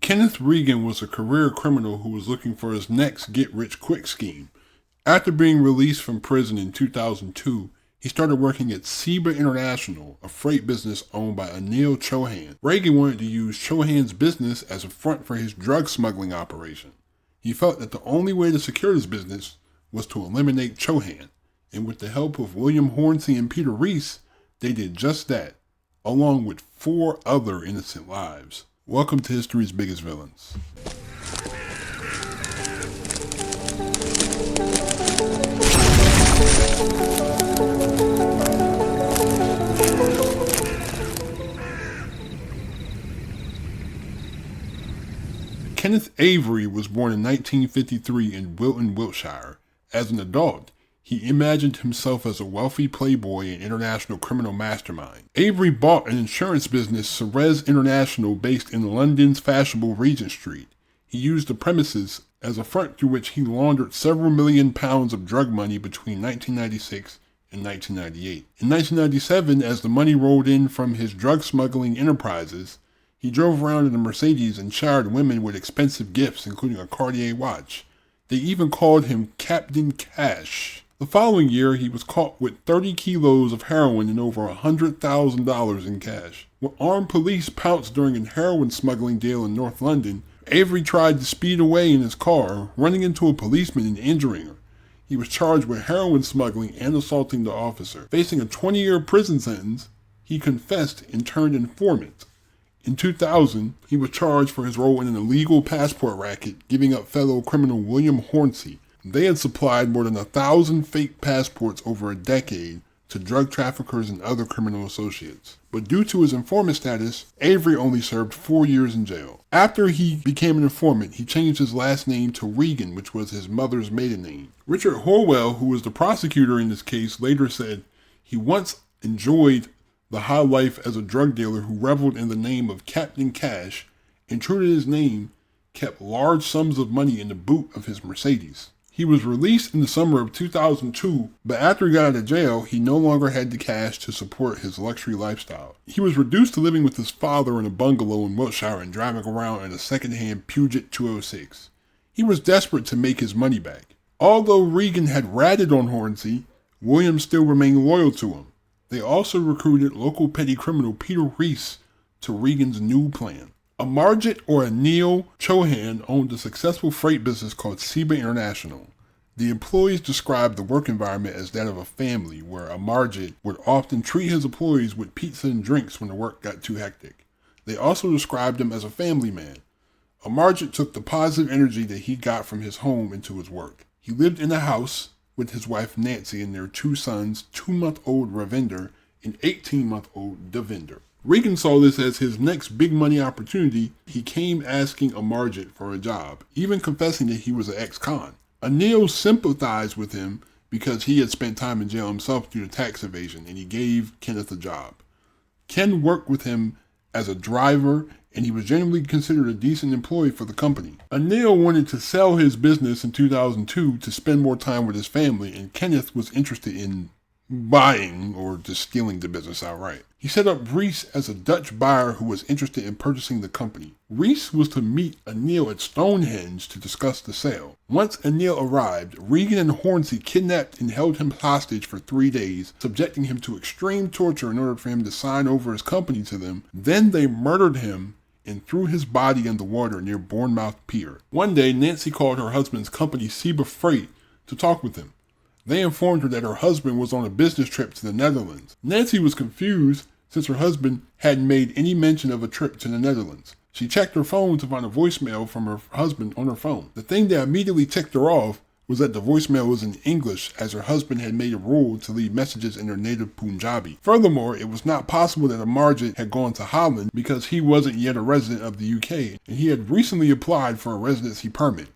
Kenneth Regan was a career criminal who was looking for his next get-rich-quick scheme. After being released from prison in 2002, he started working at Seba International, a freight business owned by Nancy Chohan. Regan wanted to use Chohan's business as a front for his drug smuggling operation. He felt that the only way to secure his business was to eliminate Chohan, and with the help of William Horncy and Peter Reese, they did just that, along with 4 other innocent lives. Welcome to History's Biggest Villains. Kenneth Avery was born in 1953 in Wilton, Wiltshire. As an adult, he imagined himself as a wealthy playboy and international criminal mastermind. Avery bought an insurance business, Ceres International, based in London's fashionable Regent Street. He used the premises as a front through which he laundered several million pounds of drug money between 1996 and 1998. In 1997, as the money rolled in from his drug smuggling enterprises, he drove around in a Mercedes and showered women with expensive gifts, including a Cartier watch. They even called him Captain Cash. The following year, he was caught with 30 kilos of heroin and over $100,000 in cash. When armed police pounced during a heroin smuggling deal in North London, Avery tried to speed away in his car, running into a policeman and injuring her. He was charged with heroin smuggling and assaulting the officer. Facing a 20-year prison sentence, he confessed and turned informant. In 2000, he was charged for his role in an illegal passport racket, giving up fellow criminal William Horncy. They had supplied more than 1,000 fake passports over a decade to drug traffickers and other criminal associates. But due to his informant status, Avery only served 4 years in jail. After he became an informant, he changed his last name to Regan, which was his mother's maiden name. Richard Horwell, who was the prosecutor in this case, later said he once enjoyed the high life as a drug dealer who reveled in the name of Captain Cash and, true to his name, kept large sums of money in the boot of his Mercedes. He was released in the summer of 2002, but after he got out of jail, he no longer had the cash to support his luxury lifestyle. He was reduced to living with his father in a bungalow in Wiltshire and driving around in a second-hand Peugeot 206. He was desperate to make his money back. Although Regan had ratted on Hornsey, William still remained loyal to him. They also recruited local petty criminal Peter Reese to Regan's new plan. Amarjit or Nancy Chohan owned a successful freight business called Seba International. The employees described the work environment as that of a family, where Amarjit would often treat his employees with pizza and drinks when the work got too hectic. They also described him as a family man. Amarjit took the positive energy that he got from his home into his work. He lived in a house with his wife Nancy and their 2 sons, 2-month-old Ravinder and 18-month-old Davinder. Regan saw this as his next big money opportunity. He came asking Amarjit for a job, even confessing that he was an ex-con. Anil sympathized with him because he had spent time in jail himself due to tax evasion, and he gave Kenneth a job. Ken worked with him as a driver, and he was generally considered a decent employee for the company. Anil wanted to sell his business in 2002 to spend more time with his family, and Kenneth was interested in buying or just stealing the business outright. He set up Reese as a Dutch buyer who was interested in purchasing the company. Reese was to meet Anil at Stonehenge to discuss the sale. Once Anil arrived, Regan and Hornsey kidnapped and held him hostage for 3 days, subjecting him to extreme torture in order for him to sign over his company to them. Then they murdered him and threw his body in the water near Bournemouth Pier. One day, Nancy called her husband's company Seba Freight to talk with him. They informed her that her husband was on a business trip to the Netherlands. Nancy was confused since her husband hadn't made any mention of a trip to the Netherlands. She checked her phone to find a voicemail from her husband on her phone. The thing that immediately ticked her off was that the voicemail was in English, as her husband had made a rule to leave messages in her native Punjabi. Furthermore, it was not possible that Amarjit had gone to Holland because he wasn't yet a resident of the UK, and he had recently applied for a residency permit.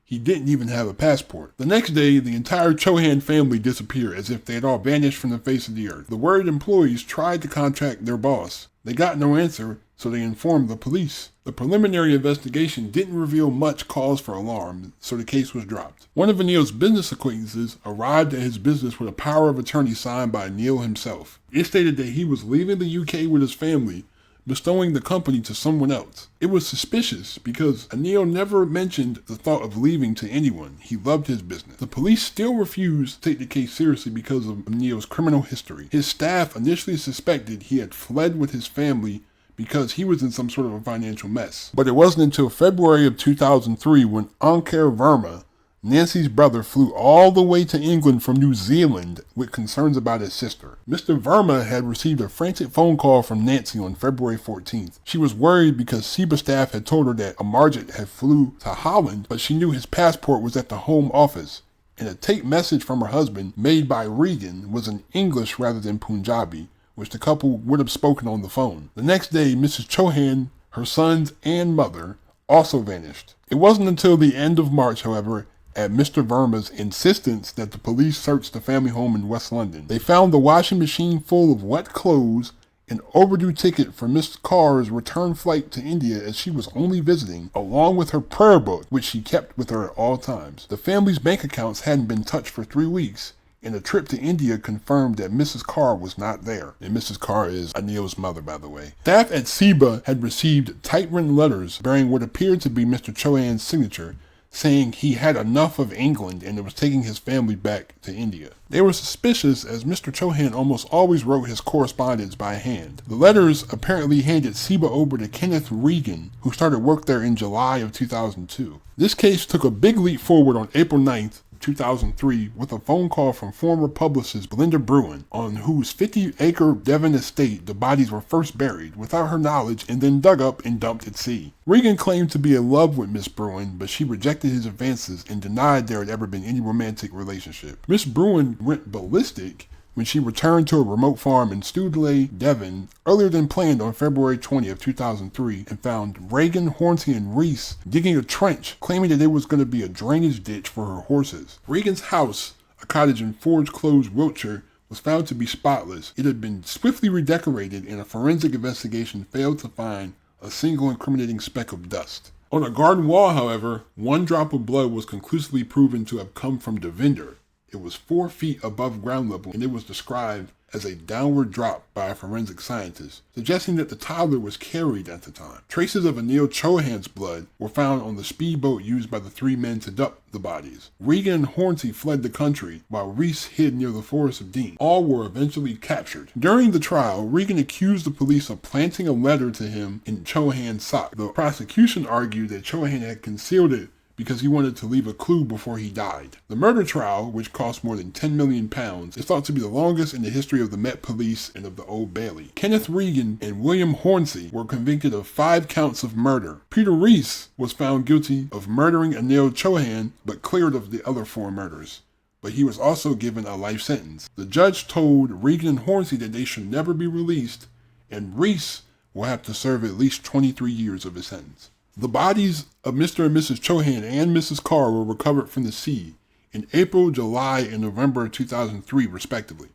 He didn't even have a passport. The next day, the entire Chohan family disappeared as if they had all vanished from the face of the earth. The worried employees tried to contact their boss. They got no answer, so they informed the police. The preliminary investigation didn't reveal much cause for alarm, so the case was dropped. One of Anil's business acquaintances arrived at his business with a power of attorney signed by Anil himself. It stated that he was leaving the UK with his family, bestowing the company to someone else. It was suspicious because Anil never mentioned the thought of leaving to anyone. He loved his business. The police still refused to take the case seriously because of Anil's criminal history. His staff initially suspected he had fled with his family because he was in some sort of a financial mess. But it wasn't until February of 2003 when Ankar Verma, Nancy's brother, flew all the way to England from New Zealand with concerns about his sister. Mr. Verma had received a frantic phone call from Nancy on February 14th. She was worried because SEBA staff had told her that Amarjit had flew to Holland, but she knew his passport was at the Home Office, and a tape message from her husband, made by Regan, was in English rather than Punjabi, which the couple would have spoken on the phone. The next day, Mrs. Chohan, her sons, and mother also vanished. It wasn't until the end of March, however, at Mr. Verma's insistence, that the police searched the family home in West London. They found the washing machine full of wet clothes, an overdue ticket for Miss Kaur's return flight to India as she was only visiting, along with her prayer book, which she kept with her at all times. The family's bank accounts hadn't been touched for 3 weeks, and a trip to India confirmed that Mrs. Kaur was not there. And Mrs. Kaur is Anil's mother, by the way. Staff at SEBA had received typewritten letters bearing what appeared to be Mr. Chohan's signature, saying he had enough of England and was taking his family back to India. They were suspicious as Mr. Chohan almost always wrote his correspondence by hand. The letters apparently handed SEBA over to Kenneth Regan, who started work there in July of 2002. This case took a big leap forward on April 9th, 2003, with a phone call from former publicist Belinda Bruin, on whose 50-acre Devon estate the bodies were first buried without her knowledge and then dug up and dumped at sea. Regan claimed to be in love with Miss Bruin, but she rejected his advances and denied there had ever been any romantic relationship. Miss Bruin went ballistic when she returned to a remote farm in Studley, Devon, earlier than planned on February 20th, 2003, and found Regan, Horncy, and Reese digging a trench, claiming that it was going to be a drainage ditch for her horses. Regan's house, a cottage in Forge Close, Wiltshire, was found to be spotless. It had been swiftly redecorated, and a forensic investigation failed to find a single incriminating speck of dust. On a garden wall, however, one drop of blood was conclusively proven to have come from Davinder. It was 4 feet above ground level, and it was described as a downward drop by a forensic scientist, suggesting that the toddler was carried at the time. Traces of Anil Chohan's blood were found on the speedboat used by the 3 men to dump the bodies. Regan and Hornsey fled the country, while Reese hid near the Forest of Dean. All were eventually captured. During the trial, Regan accused the police of planting a letter to him in Chohan's sock. The prosecution argued that Chohan had concealed it because he wanted to leave a clue before he died. The murder trial, which cost more than £10 million, is thought to be the longest in the history of the Met Police and of the Old Bailey. Kenneth Regan and William Hornsey were convicted of 5 counts of murder. Peter Reese was found guilty of murdering Anil Chohan, but cleared of the other 4 murders. But he was also given a life sentence. The judge told Regan and Hornsey that they should never be released, and Reese will have to serve at least 23 years of his sentence. The bodies of Mr. and Mrs. Chohan and Mrs. Kaur were recovered from the sea in April, July, and November 2003, respectively.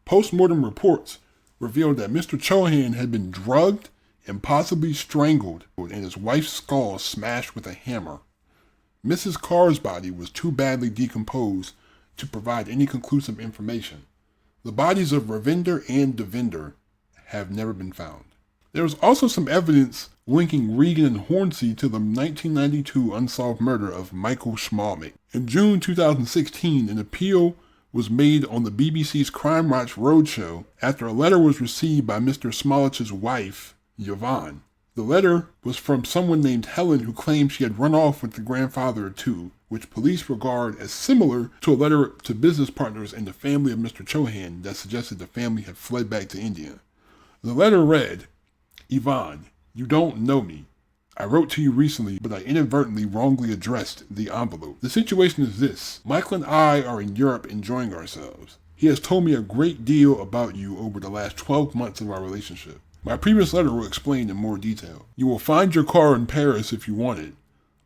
Post-mortem reports revealed that Mr. Chohan had been drugged and possibly strangled, and his wife's skull smashed with a hammer. Mrs. Kaur's body was too badly decomposed to provide any conclusive information. The bodies of Ravinder and Davinder have never been found. There was also some evidence linking Regan and Hornsey to the 1992 unsolved murder of Michael Schmalmick. In June 2016, an appeal was made on the BBC's Crime Watch Roadshow after a letter was received by Mr. Schmallich's wife, Yvonne. The letter was from someone named Helen who claimed she had run off with the grandfather of 2, which police regard as similar to a letter to business partners and the family of Mr. Chohan that suggested the family had fled back to India. The letter read, "Yvonne, you don't know me. I wrote to you recently, but I inadvertently wrongly addressed the envelope. The situation is this. Michael and I are in Europe enjoying ourselves. He has told me a great deal about you over the last 12 months of our relationship. My previous letter will explain in more detail. You will find your car in Paris if you want it.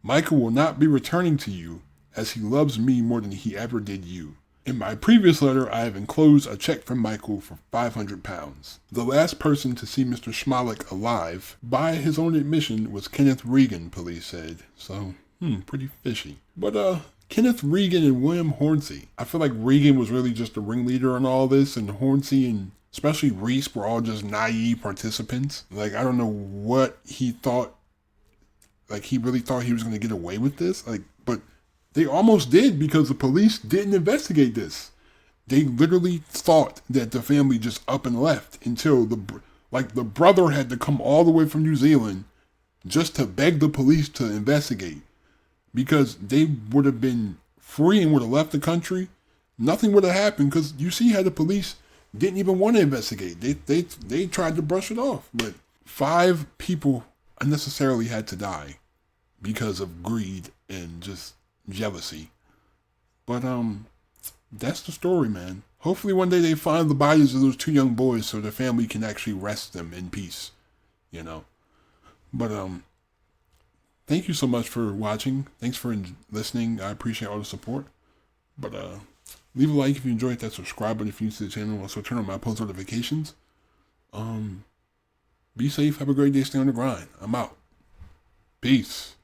Michael will not be returning to you, as he loves me more than he ever did you. In my previous letter, I have enclosed a check from Michael for £500. The last person to see Mr. Schmallick alive, by his own admission, was Kenneth Regan, police said. So, pretty fishy. But, Kenneth Regan and William Hornsey. I feel like Regan was really just the ringleader in all this, and Hornsey and especially Reese, were all just naive participants. Like, I don't know what he thought. Like, he really thought he was going to get away with this. Like, but they almost did, because the police didn't investigate this. They literally thought that the family just up and left until the brother had to come all the way from New Zealand just to beg the police to investigate, because they would have been free and would have left the country. Nothing would have happened, because you see how the police didn't even want to investigate. They tried to brush it off. But 5 people unnecessarily had to die because of greed and just jealousy. But that's the story, man. Hopefully one day they find the bodies of those 2 young boys so the family can actually rest them in peace, you know. But thank you so much for watching. Thanks for listening. I appreciate all the support. But leave a like if you enjoyed, that subscribe button if you're new to the channel. Also turn on my post notifications. Be safe. Have a great day. Stay on the grind. I'm out. Peace.